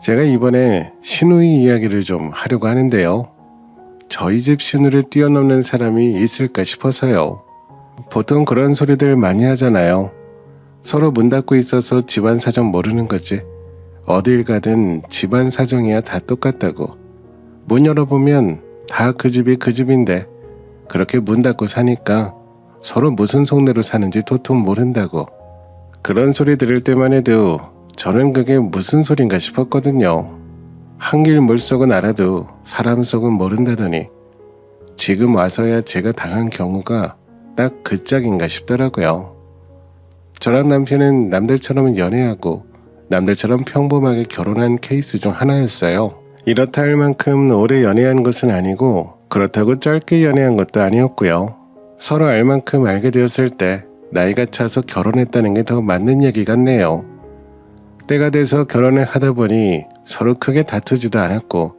제가 이번에 시누이 이야기를 좀 하려고 하는데요. 저희 집 시누를 뛰어넘는 사람이 있을까 싶어서요. 보통 그런 소리들 많이 하잖아요. 서로 문 닫고 있어서 집안 사정 모르는 거지. 어딜 가든 집안 사정이야 다 똑같다고. 문 열어보면 다 그 집이 그 집인데 그렇게 문 닫고 사니까 서로 무슨 속내로 사는지 도통 모른다고. 그런 소리 들을 때만 해도 저는 그게 무슨 소린가 싶었거든요. 한길 물속은 알아도 사람 속은 모른다더니 지금 와서야 제가 당한 경우가 딱 그 짝인가 싶더라고요. 저랑 남편은 남들처럼 연애하고 남들처럼 평범하게 결혼한 케이스 중 하나였어요. 이렇다 할 만큼 오래 연애한 것은 아니고 그렇다고 짧게 연애한 것도 아니었고요. 서로 알 만큼 알게 되었을 때 나이가 차서 결혼했다는 게 더 맞는 얘기 같네요. 때가 돼서 결혼을 하다 보니 서로 크게 다투지도 않았고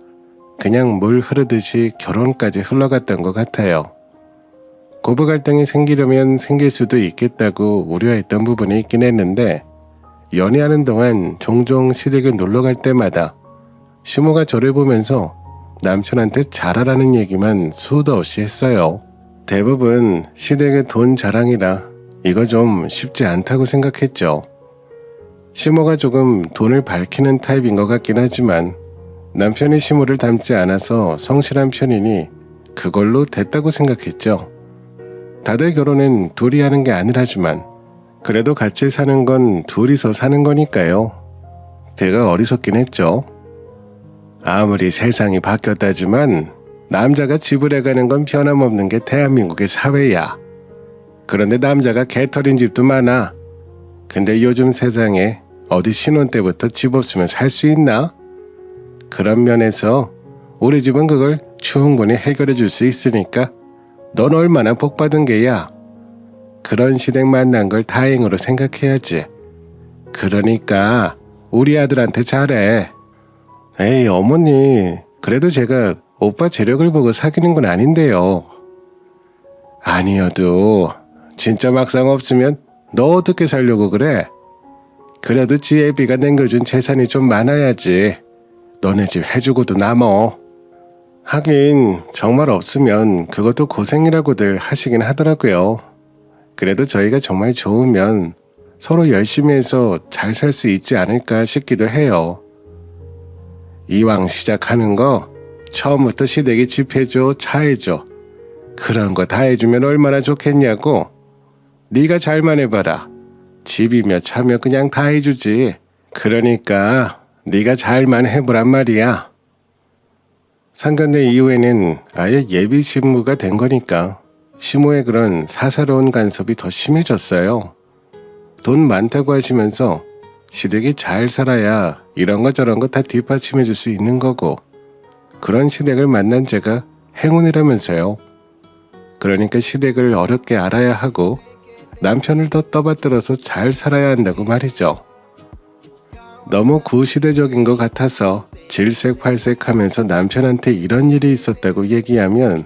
그냥 물 흐르듯이 결혼까지 흘러갔던 것 같아요. 고부 갈등이 생기려면 생길 수도 있겠다고 우려했던 부분이 있긴 했는데 연애하는 동안 종종 시댁에 놀러갈 때마다 시모가 저를 보면서 남편한테 잘하라는 얘기만 수도 없이 했어요. 대부분 시댁의 돈 자랑이라 이거 좀 쉽지 않다고 생각했죠. 시모가 조금 돈을 밝히는 타입인 것 같긴 하지만 남편이 시모를 닮지 않아서 성실한 편이니 그걸로 됐다고 생각했죠. 다들 결혼은 둘이 하는 게 아니라지만 그래도 같이 사는 건 둘이서 사는 거니까요. 제가 어리석긴 했죠. 아무리 세상이 바뀌었다지만 남자가 집을 해가는 건 변함없는 게 대한민국의 사회야. 그런데 남자가 개털인 집도 많아. 근데 요즘 세상에 어디 신혼 때부터 집 없으면 살 수 있나? 그런 면에서 우리 집은 그걸 충분히 해결해 줄 수 있으니까 넌 얼마나 복받은 게야. 그런 시댁 만난 걸 다행으로 생각해야지. 그러니까 우리 아들한테 잘해. 에이 어머니, 그래도 제가 오빠 재력을 보고 사귀는 건 아닌데요. 아니어도 진짜 막상 없으면 너 어떻게 살려고 그래? 그래도 지 애비가 남겨준 재산이 좀 많아야지. 너네 집 해주고도 남어. 하긴 정말 없으면 그것도 고생이라고들 하시긴 하더라고요. 그래도 저희가 정말 좋으면 서로 열심히 해서 잘 살 수 있지 않을까 싶기도 해요. 이왕 시작하는 거 처음부터 시댁에 집 해줘, 차 해줘. 그런 거 다 해주면 얼마나 좋겠냐고. 네가 잘만 해봐라. 집이며 차며 그냥 다 해주지. 그러니까 네가 잘만 해보란 말이야. 상견례 이후에는 아예 예비 신부가 된 거니까 시모의 그런 사사로운 간섭이 더 심해졌어요. 돈 많다고 하시면서 시댁이 잘 살아야 이런 거 저런 거 다 뒷받침해 줄 수 있는 거고 그런 시댁을 만난 제가 행운이라면서요. 그러니까 시댁을 어렵게 알아야 하고 남편을 더 떠받들어서 잘 살아야 한다고 말이죠. 너무 구시대적인 것 같아서 질색팔색하면서 남편한테 이런 일이 있었다고 얘기하면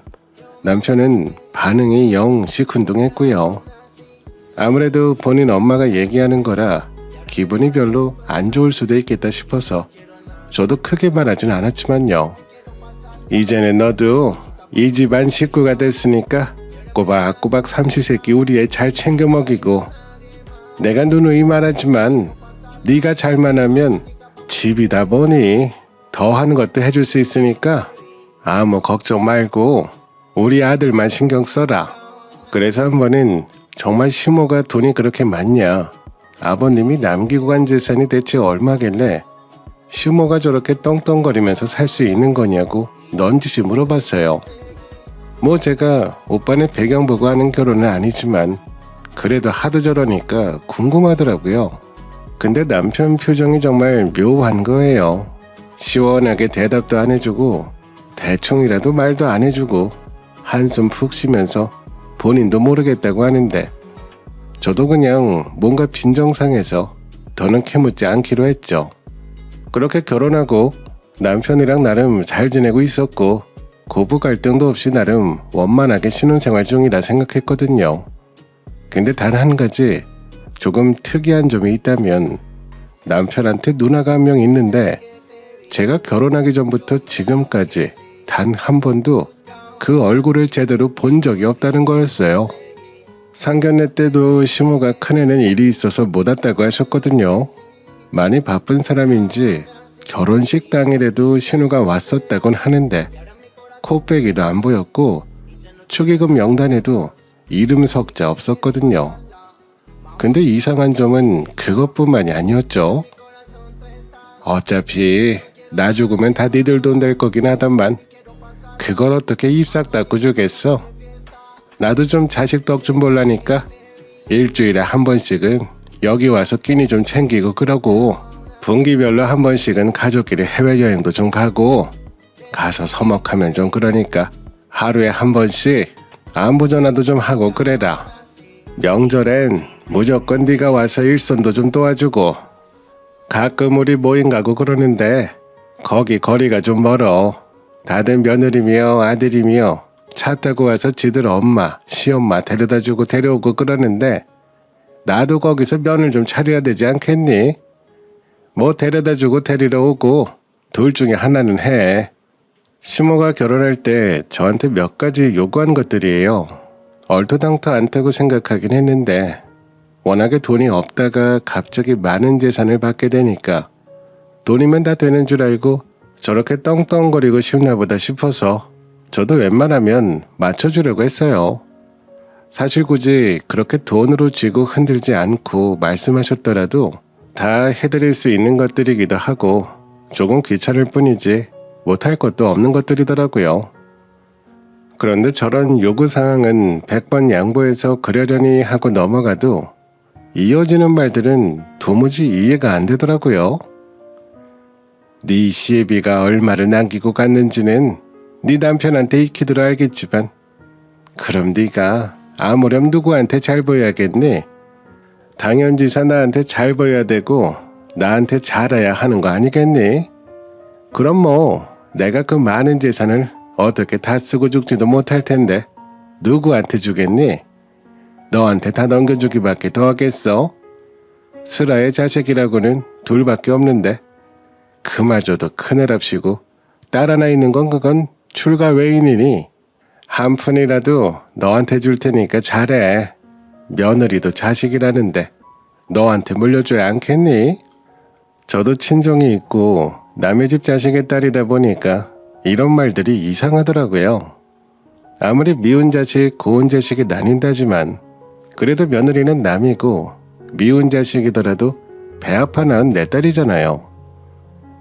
남편은 반응이 영 시큰둥했고요. 아무래도 본인 엄마가 얘기하는 거라 기분이 별로 안 좋을 수도 있겠다 싶어서 저도 크게 말하진 않았지만요. 이제는 너도 이 집안 식구가 됐으니까 꼬박꼬박 삼시세끼 우리 애 잘 챙겨 먹이고 내가 누누이 말하지만 네가 잘만 하면 집이다 보니 더한 것도 해줄 수 있으니까 아무 걱정 말고 우리 아들만 신경 써라. 그래서 한 번은 정말 시모가 돈이 그렇게 많냐, 아버님이 남기고 간 재산이 대체 얼마길래 시모가 저렇게 떵떵거리면서 살 수 있는 거냐고 넌지시 물어봤어요. 뭐 제가 오빠네 배경 보고 하는 결혼은 아니지만 그래도 하도 저러니까 궁금하더라고요. 근데 남편 표정이 정말 묘한 거예요. 시원하게 대답도 안 해주고 대충이라도 말도 안 해주고 한숨 푹 쉬면서 본인도 모르겠다고 하는데 저도 그냥 뭔가 빈정상해서 더는 캐묻지 않기로 했죠. 그렇게 결혼하고 남편이랑 나름 잘 지내고 있었고 고부 갈등도 없이 나름 원만하게 신혼생활 중이라 생각했거든요. 근데 단 한 가지 조금 특이한 점이 있다면 남편한테 누나가 한 명 있는데 제가 결혼하기 전부터 지금까지 단 한 번도 그 얼굴을 제대로 본 적이 없다는 거였어요. 상견례 때도 시모가 큰애는 일이 있어서 못 왔다고 하셨거든요. 많이 바쁜 사람인지 결혼식 당일에도 신우가 왔었다곤 하는데 코빼기도 안 보였고 축의금 명단에도 이름 석자 없었거든요. 근데 이상한 점은 그것뿐만이 아니었죠. 어차피 나 죽으면 다 니들 돈 될 거긴 하단만 그걸 어떻게 입싹 닦고 주겠어. 나도 좀 자식 덕 좀 볼라니까 일주일에 한 번씩은 여기 와서 끼니 좀 챙기고 그러고 분기별로 한 번씩은 가족끼리 해외여행도 좀 가고 가서 서먹하면 좀 그러니까 하루에 한 번씩 안부 전화도 좀 하고 그래라. 명절엔 무조건 네가 와서 일손도 좀 도와주고 가끔 우리 모임 가고 그러는데 거기 거리가 좀 멀어. 다들 며느리며 아들이며 차 타고 와서 지들 엄마, 시엄마 데려다주고 데려오고 그러는데 나도 거기서 면을 좀 차려야 되지 않겠니? 뭐 데려다주고 데리러 오고 둘 중에 하나는 해. 시모가 결혼할 때 저한테 몇 가지 요구한 것들이에요. 얼토당토 않다고 생각하긴 했는데 워낙에 돈이 없다가 갑자기 많은 재산을 받게 되니까 돈이면 다 되는 줄 알고 저렇게 떵떵거리고 싶나 보다 싶어서 저도 웬만하면 맞춰주려고 했어요. 사실 굳이 그렇게 돈으로 쥐고 흔들지 않고 말씀하셨더라도 다 해드릴 수 있는 것들이기도 하고 조금 귀찮을 뿐이지 못할 것도 없는 것들이더라고요. 그런데 저런 요구사항은 100번 양보해서 그러려니 하고 넘어가도 이어지는 말들은 도무지 이해가 안 되더라고요. 네 시애비가 얼마를 남기고 갔는지는 네 남편한테 익히들어 알겠지만 그럼 네가 아무렴 누구한테 잘 보여야겠니? 당연지사 나한테 잘 보여야 되고 나한테 잘해야 하는 거 아니겠니? 그럼 뭐 내가 그 많은 재산을 어떻게 다 쓰고 죽지도 못할 텐데 누구한테 주겠니? 너한테 다 넘겨주기밖에 더 하겠어? 슬아의 자식이라고는 둘밖에 없는데 그마저도 큰애랍시고 딸 하나 있는 건 그건 출가 외인이니 한 푼이라도 너한테 줄 테니까 잘해. 며느리도 자식이라는데 너한테 물려줘야 않겠니? 저도 친정이 있고 남의 집 자식의 딸이다 보니까 이런 말들이 이상하더라고요. 아무리 미운 자식, 고운 자식이 나뉜다지만 그래도 며느리는 남이고 미운 자식이더라도 배 아파 낳은 내 딸이잖아요.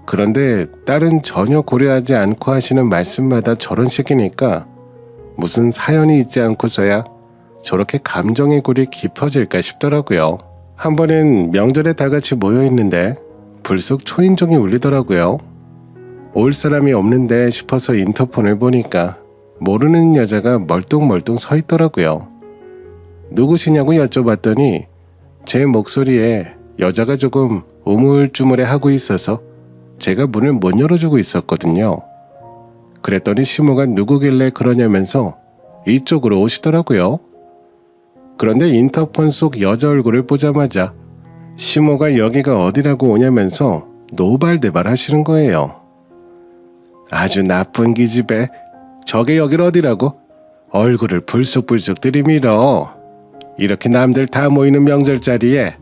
그런데 딸은 전혀 고려하지 않고 하시는 말씀마다 저런 식이니까 무슨 사연이 있지 않고서야 저렇게 감정의 골이 깊어질까 싶더라고요. 한 번은 명절에 다 같이 모여있는데 불쑥 초인종이 울리더라고요. 올 사람이 없는데 싶어서 인터폰을 보니까 모르는 여자가 멀뚱멀뚱 서 있더라고요. 누구시냐고 여쭤봤더니 제 목소리에 여자가 조금 우물쭈물해 하고 있어서 제가 문을 못 열어주고 있었거든요. 그랬더니 시모가 누구길래 그러냐면서 이쪽으로 오시더라고요. 그런데 인터폰 속 여자 얼굴을 보자마자 시모가 여기가 어디라고 오냐면서 노발대발 하시는 거예요. 아주 나쁜 기집애. 저게 여길 어디라고? 얼굴을 불쑥불쑥 들이밀어. 이렇게 남들 다 모이는 명절자리에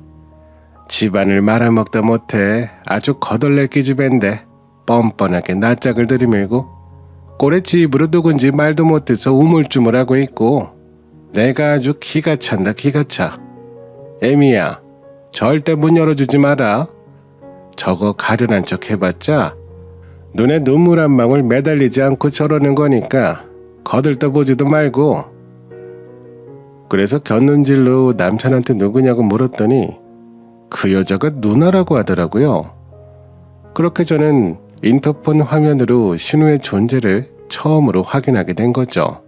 집안을 말아먹다 못해 아주 거덜날 기집애인데 뻔뻔하게 낯짝을 들이밀고 꼴에 지 입으로 누군지 말도 못해서 우물쭈물하고 있고 내가 아주 기가 찬다 기가 차. 애미야 절대 문 열어주지 마라. 저거 가련한 척 해봤자 눈에 눈물 한 방울 매달리지 않고 저러는 거니까 거들떠보지도 말고. 그래서 곁눈질로 남편한테 누구냐고 물었더니 그 여자가 누나라고 하더라고요. 그렇게 저는 인터폰 화면으로 신우의 존재를 처음으로 확인하게 된 거죠.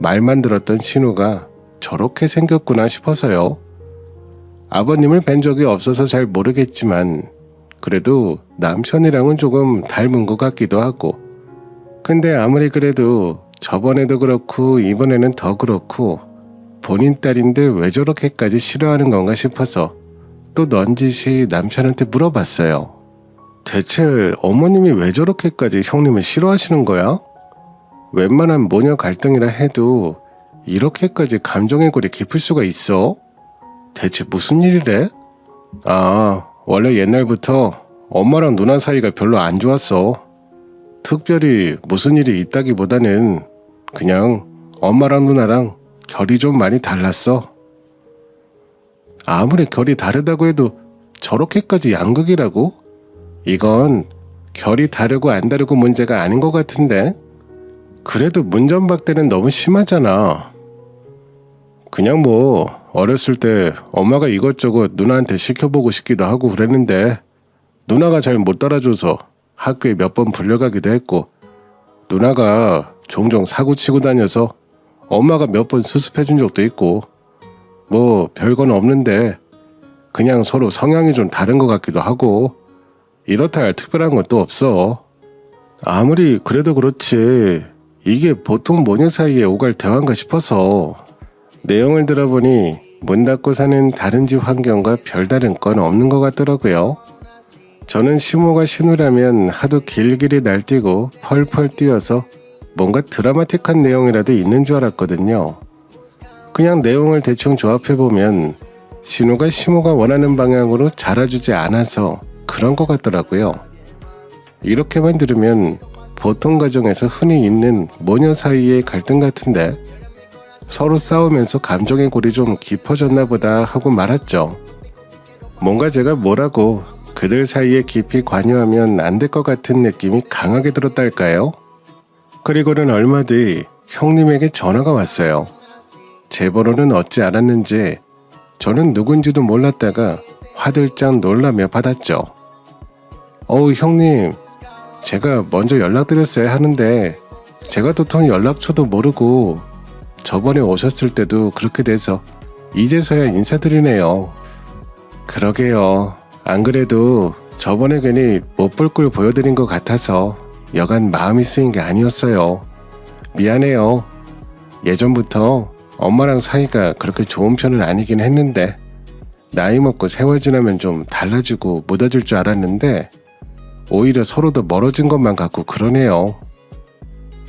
말만 들었던 신우가 저렇게 생겼구나 싶어서요. 아버님을 뵌 적이 없어서 잘 모르겠지만 그래도 남편이랑은 조금 닮은 것 같기도 하고 근데 아무리 그래도 저번에도 그렇고 이번에는 더 그렇고 본인 딸인데 왜 저렇게까지 싫어하는 건가 싶어서 또 넌지시 남편한테 물어봤어요. 대체 어머님이 왜 저렇게까지 형님을 싫어하시는 거야? 웬만한 모녀 갈등이라 해도 이렇게까지 감정의 골이 깊을 수가 있어? 대체 무슨 일이래? 아, 원래 옛날부터 엄마랑 누나 사이가 별로 안 좋았어. 특별히 무슨 일이 있다기보다는 그냥 엄마랑 누나랑 결이 좀 많이 달랐어. 아무리 결이 다르다고 해도 저렇게까지 양극이라고? 이건 결이 다르고 안 다르고 문제가 아닌 것 같은데? 그래도 문전박대는 너무 심하잖아. 그냥 뭐 어렸을 때 엄마가 이것저것 누나한테 시켜보고 싶기도 하고 그랬는데 누나가 잘 못 따라줘서 학교에 몇 번 불려가기도 했고 누나가 종종 사고치고 다녀서 엄마가 몇 번 수습해준 적도 있고 뭐 별건 없는데 그냥 서로 성향이 좀 다른 것 같기도 하고 이렇다 할 특별한 건 또 없어. 아무리 그래도 그렇지 이게 보통 모녀 사이에 오갈 대화인가 싶어서 내용을 들어보니 문 닫고 사는 다른 집 환경과 별다른 건 없는 것 같더라고요. 저는 시모가 신우라면 하도 길길이 날뛰고 펄펄 뛰어서 뭔가 드라마틱한 내용이라도 있는 줄 알았거든요. 그냥 내용을 대충 조합해보면 신우가 시모가 원하는 방향으로 자라주지 않아서 그런 것 같더라고요. 이렇게만 들으면 보통 가정에서 흔히 있는 모녀 사이의 갈등 같은데 서로 싸우면서 감정의 골이 좀 깊어졌나 보다 하고 말았죠. 뭔가 제가 뭐라고 그들 사이에 깊이 관여하면 안 될 것 같은 느낌이 강하게 들었달까요? 그리고는 얼마 뒤 형님에게 전화가 왔어요. 제 번호는 얻지 않았는지 저는 누군지도 몰랐다가 화들짝 놀라며 받았죠. 어우 형님, 제가 먼저 연락드렸어야 하는데 제가 도통 연락처도 모르고 저번에 오셨을 때도 그렇게 돼서 이제서야 인사드리네요. 그러게요. 안 그래도 저번에 괜히 못 볼 꼴 보여드린 것 같아서 여간 마음이 쓰인 게 아니었어요. 미안해요. 예전부터 엄마랑 사이가 그렇게 좋은 편은 아니긴 했는데 나이 먹고 세월 지나면 좀 달라지고 묻어질 줄 알았는데 오히려 서로 더 멀어진 것만 같고 그러네요.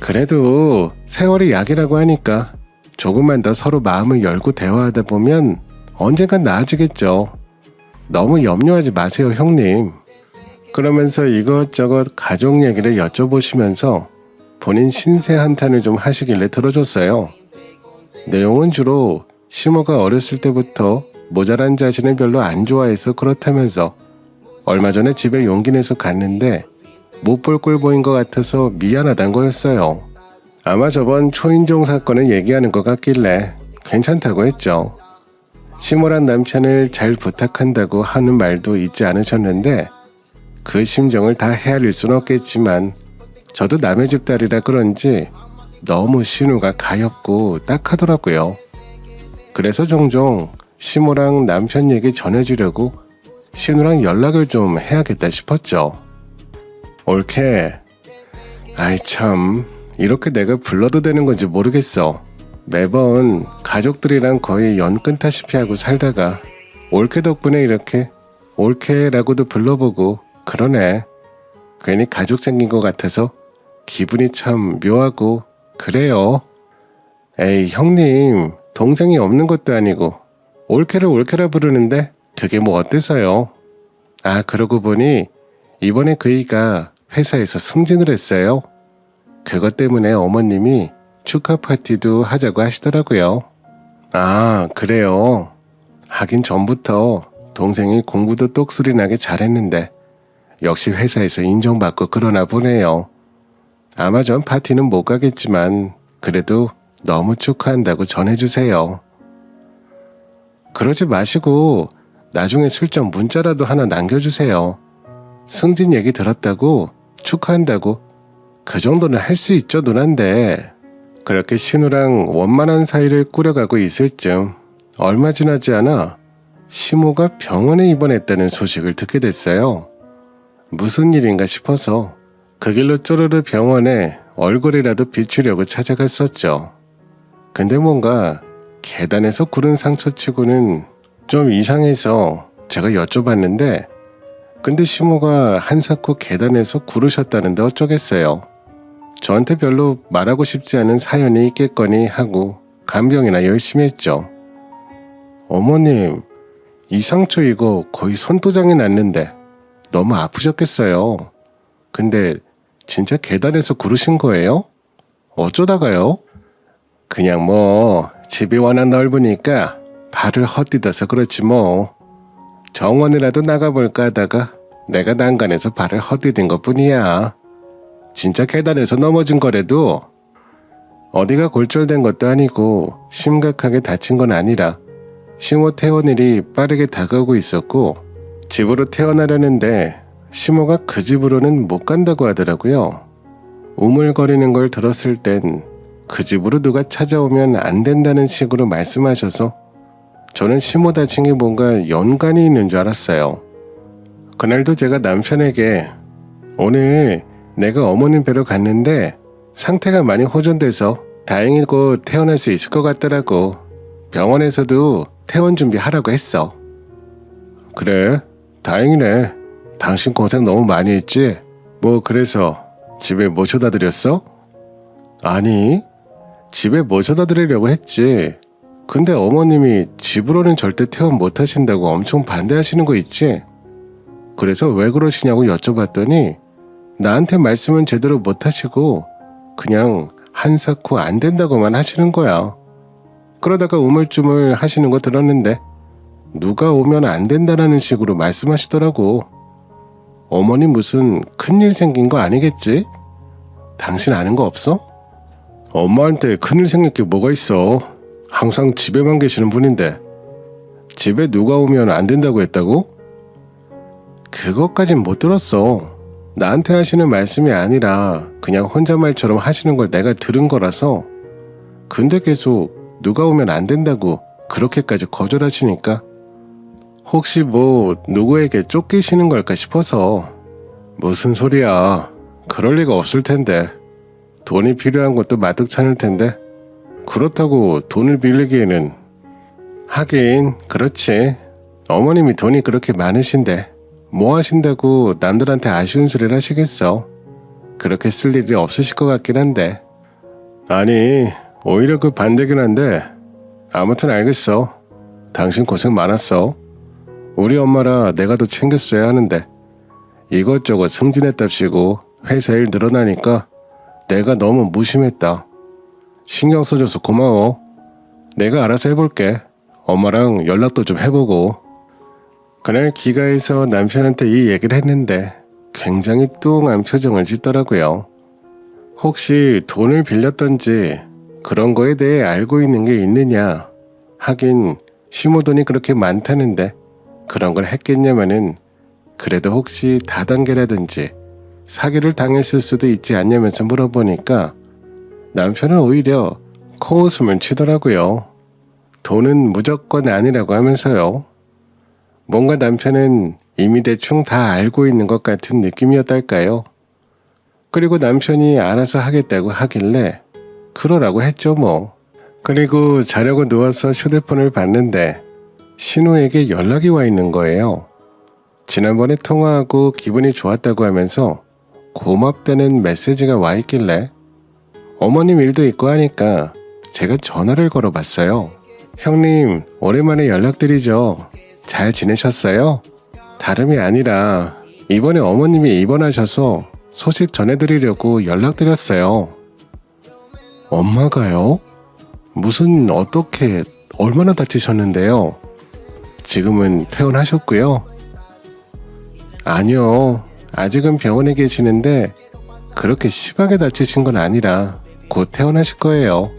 그래도 세월이 약이라고 하니까 조금만 더 서로 마음을 열고 대화하다 보면 언젠간 나아지겠죠. 너무 염려하지 마세요, 형님. 그러면서 이것저것 가족 얘기를 여쭤보시면서 본인 신세 한탄을 좀 하시길래 들어줬어요. 내용은 주로 시모가 어렸을 때부터 모자란 자신을 별로 안 좋아해서 그렇다면서 얼마 전에 집에 용기 내서 갔는데 못 볼 꼴 보인 것 같아서 미안하단 거였어요. 아마 저번 초인종 사건을 얘기하는 것 같길래 괜찮다고 했죠. 시모란 남편을 잘 부탁한다고 하는 말도 잊지 않으셨는데 그 심정을 다 헤아릴 순 없겠지만 저도 남의 집 딸이라 그런지 너무 신우가 가엾고 딱하더라고요. 그래서 종종 시모랑 남편 얘기 전해주려고 신우랑 연락을 좀 해야겠다 싶었죠. 옳게. 아이 참, 이렇게 내가 불러도 되는 건지 모르겠어. 매번 가족들이랑 거의 연 끊다시피 하고 살다가 옳게 덕분에 이렇게 옳게라고도 불러보고 그러네. 괜히 가족 생긴 것 같아서 기분이 참 묘하고 그래요. 에이 형님, 동생이 없는 것도 아니고 옳게를 옳게라 부르는데 그게 뭐 어때서요? 아, 그러고 보니 이번에 그이가 회사에서 승진을 했어요. 그것 때문에 어머님이 축하 파티도 하자고 하시더라고요. 아, 그래요. 하긴 전부터 동생이 공부도 똑소리 나게 잘했는데 역시 회사에서 인정받고 그러나 보네요. 아마 전 파티는 못 가겠지만 그래도 너무 축하한다고 전해주세요. 그러지 마시고 나중에 슬쩍 문자라도 하나 남겨주세요. 승진 얘기 들었다고 축하한다고 그 정도는 할 수 있죠 누난데. 그렇게 신우랑 원만한 사이를 꾸려가고 있을 즈음 얼마 지나지 않아 시모가 병원에 입원했다는 소식을 듣게 됐어요. 무슨 일인가 싶어서 그 길로 쪼르르 병원에 얼굴이라도 비추려고 찾아갔었죠. 근데 뭔가 계단에서 구른 상처치고는 좀 이상해서 제가 여쭤봤는데 근데 시모가 한사코 계단에서 구르셨다는데 어쩌겠어요. 저한테 별로 말하고 싶지 않은 사연이 있겠거니 하고 간병이나 열심히 했죠. 어머님, 이 상처 이거 거의 손도장에 났는데 너무 아프셨겠어요. 근데 진짜 계단에서 구르신 거예요? 어쩌다가요? 그냥 뭐 집이 워낙 넓으니까 발을 헛디뎌서 그렇지 뭐. 정원이라도 나가볼까 하다가 내가 난간에서 발을 헛디딘 것뿐이야. 진짜 계단에서 넘어진 거래도 어디가 골절된 것도 아니고 심각하게 다친 건 아니라 시모 퇴원일이 빠르게 다가오고 있었고 집으로 퇴원하려는데 시모가 그 집으로는 못 간다고 하더라고요. 우물거리는 걸 들었을 땐 그 집으로 누가 찾아오면 안 된다는 식으로 말씀하셔서 저는 시모 다친 게 뭔가 연관이 있는 줄 알았어요. 그날도 제가 남편에게 오늘 내가 어머님 뵈러 갔는데 상태가 많이 호전돼서 다행히 곧 퇴원할 수 있을 것 같더라고. 병원에서도 퇴원 준비하라고 했어. 그래? 다행이네. 당신 고생 너무 많이 했지? 뭐 그래서 집에 모셔다 드렸어? 아니, 집에 모셔다 드리려고 했지. 근데 어머님이 집으로는 절대 퇴원 못 하신다고 엄청 반대하시는 거 있지? 그래서 왜 그러시냐고 여쭤봤더니 나한테 말씀은 제대로 못 하시고 그냥 한사코 안 된다고만 하시는 거야. 그러다가 우물쭈물 하시는 거 들었는데 누가 오면 안 된다라는 식으로 말씀하시더라고. 어머니 무슨 큰일 생긴 거 아니겠지? 당신 아는 거 없어? 엄마한테 큰일 생길 게 뭐가 있어. 항상 집에만 계시는 분인데. 집에 누가 오면 안 된다고 했다고? 그것까진 못 들었어. 나한테 하시는 말씀이 아니라 그냥 혼잣말처럼 하시는 걸 내가 들은 거라서. 근데 계속 누가 오면 안 된다고 그렇게까지 거절하시니까 혹시 뭐 누구에게 쫓기시는 걸까 싶어서. 무슨 소리야. 그럴 리가 없을 텐데. 돈이 필요한 것도 마뜩 찾을 텐데. 그렇다고 돈을 빌리기에는. 하긴 그렇지. 어머님이 돈이 그렇게 많으신데 뭐 하신다고 남들한테 아쉬운 소리를 하시겠어. 그렇게 쓸 일이 없으실 것 같긴 한데. 아니, 오히려 그 반대긴 한데 아무튼 알겠어. 당신 고생 많았어. 우리 엄마라 내가 더 챙겼어야 하는데 이것저것 승진했답시고 회사 일 늘어나니까 내가 너무 무심했다. 신경 써줘서 고마워. 내가 알아서 해볼게. 엄마랑 연락도 좀 해보고. 그날 기가에서 남편한테 이 얘기를 했는데 굉장히 뚱한 표정을 짓더라고요. 혹시 돈을 빌렸던지 그런 거에 대해 알고 있는 게 있느냐. 하긴 시모 돈이 그렇게 많다는데 그런 걸 했겠냐마는 그래도 혹시 다단계라든지 사기를 당했을 수도 있지 않냐면서 물어보니까 남편은 오히려 코웃음을 치더라고요. 돈은 무조건 아니라고 하면서요. 뭔가 남편은 이미 대충 다 알고 있는 것 같은 느낌이었달까요. 그리고 남편이 알아서 하겠다고 하길래 그러라고 했죠 뭐. 그리고 자려고 누워서 휴대폰을 봤는데 신우에게 연락이 와 있는 거예요. 지난번에 통화하고 기분이 좋았다고 하면서 고맙다는 메시지가 와 있길래 어머님 일도 있고 하니까 제가 전화를 걸어봤어요. 형님, 오랜만에 연락드리죠. 잘 지내셨어요? 다름이 아니라 이번에 어머님이 입원하셔서 소식 전해드리려고 연락드렸어요. 엄마가요? 무슨 어떻게 얼마나 다치셨는데요? 지금은 퇴원하셨고요? 아니요. 아직은 병원에 계시는데 그렇게 심하게 다치신 건 아니라 곧 퇴원하실 거예요.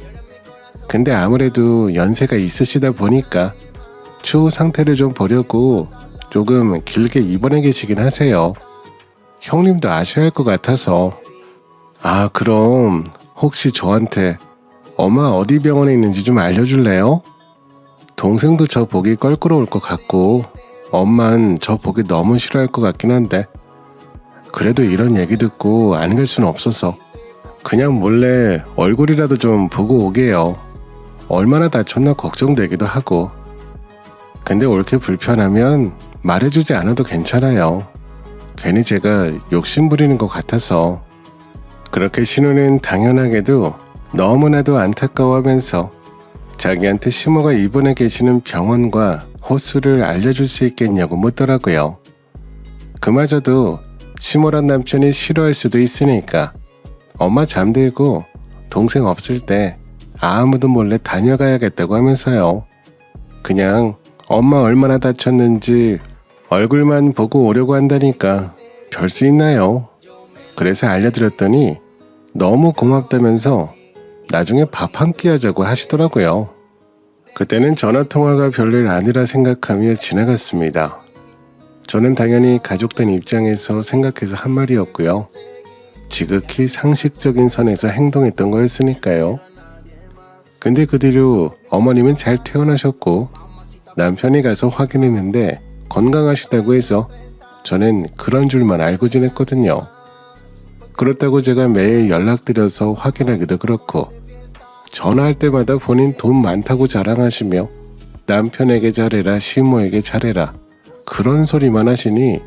근데 아무래도 연세가 있으시다 보니까 추후 상태를 좀 보려고 조금 길게 입원해 계시긴 하세요. 형님도 아셔야 할 것 같아서. 아, 그럼 혹시 저한테 엄마 어디 병원에 있는지 좀 알려줄래요? 동생도 저 보기 껄끄러울 것 같고 엄만 저 보기 너무 싫어할 것 같긴 한데 그래도 이런 얘기 듣고 안 갈 수는 없어서 그냥 몰래 얼굴이라도 좀 보고 오게요. 얼마나 다쳤나 걱정되기도 하고. 근데 옳게 불편하면 말해주지 않아도 괜찮아요. 괜히 제가 욕심 부리는 것 같아서. 그렇게 신우는 당연하게도 너무나도 안타까워하면서 자기한테 시모가 입원해 계시는 병원과 호수를 알려줄 수 있겠냐고 묻더라고요. 그마저도 시모란 남편이 싫어할 수도 있으니까 엄마 잠들고 동생 없을 때 아무도 몰래 다녀가야겠다고 하면서요. 그냥 엄마 얼마나 다쳤는지 얼굴만 보고 오려고 한다니까 별 수 있나요? 그래서 알려드렸더니 너무 고맙다면서 나중에 밥 한 끼 하자고 하시더라고요. 그때는 전화통화가 별일 아니라 생각하며 지나갔습니다. 저는 당연히 가족된 입장에서 생각해서 한 말이었고요. 지극히 상식적인 선에서 행동했던 거였으니까요. 근데 그 뒤로 어머님은 잘 퇴원하셨고 남편이 가서 확인했는데 건강하시다고 해서 저는 그런 줄만 알고 지냈거든요. 그렇다고 제가 매일 연락드려서 확인하기도 그렇고 전화할 때마다 본인 돈 많다고 자랑하시며 남편에게 잘해라 시모에게 잘해라 그런 소리만 하시니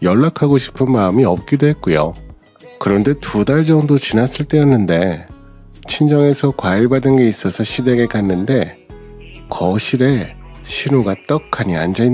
연락하고 싶은 마음이 없기도 했고요. 그런데 2달 정도 지났을 때였는데 친정에서 과일 받은 게 있어서 시댁에 갔는데 거실에 신우가 떡하니 앉아있는